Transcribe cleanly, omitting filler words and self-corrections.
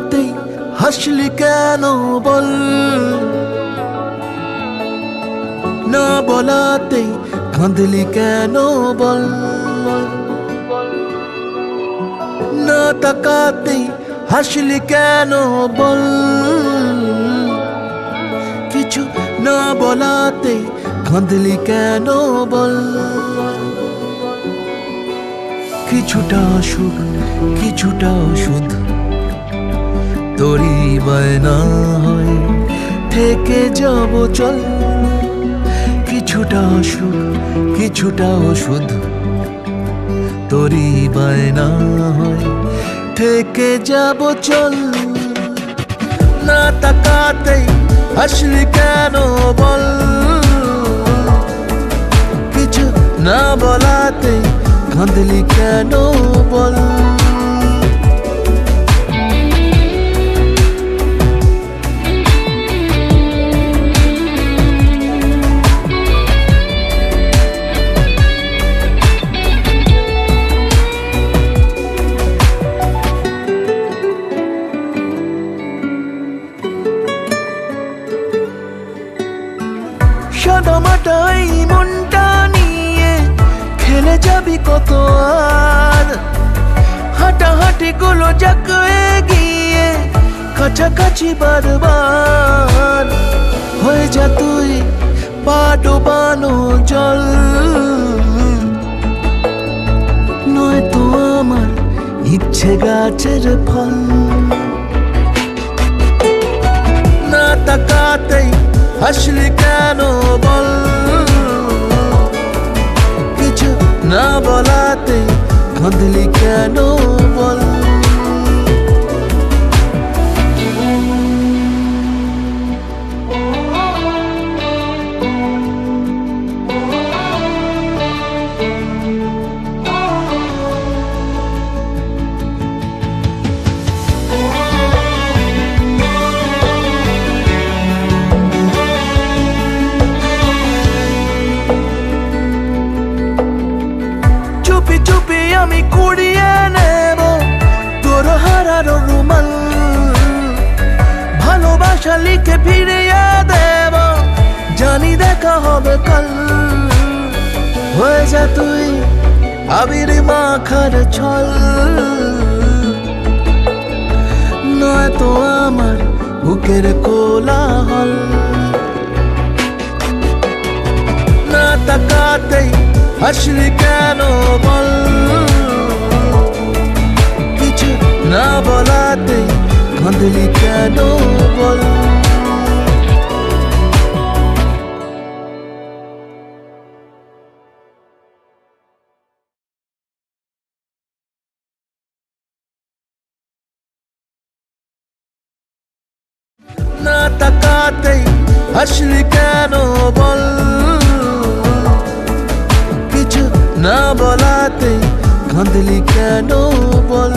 তাকাতেই হাসলি কেন বল, না বলাতেই কাঁদলি কেন বল, না তাকাতেই হাসলি কেন বল, কিছু না বলাতেই কাঁদলি কেন বল। কিছুটা সুখ কিছুটা ওষুধ তোরই বায়না হয় থেকে যাব চল, কিছুটা সুখ কিছুটা ওষুধ তোরই বায়না হয় থেকে যাব চল। না তাকাতেই হাসলি কেন বল, কিছু না বলাতেই কাঁদলি কেন বল। সাদামাটাই মনটা নিয়ে খেলে যাবি কত আর, হাঁটাহাঁটি গুলো যাক এগিয়ে কাছাকাছি বারবার, হয়ে যা তুই পা ডোবানো জল, নয়তো আমার ইচ্ছে গাছের ফল। না তাকাতেই হাসলি কেন বল, কিছু না বলাতে কাঁদলি কেন বল। চুপি চুপি আমি কুড়িয়ে নেব তোর হারানো রুমাল, ভালোবাসা লিখে ফিরিয়ে দেব, জানি দেখা হবে কাল। হয়ে যা তুই আবির মাখার ছল, নয়তো আমার বুকের কোলাহল। না তাকাতেই হাসলি কেন বল, কিছু না বলাতে কাঁদলি কেন বল। না তাকাতেই হাসলি কেন বল, কিছু না বলাতে কাঁদলি কেন বল।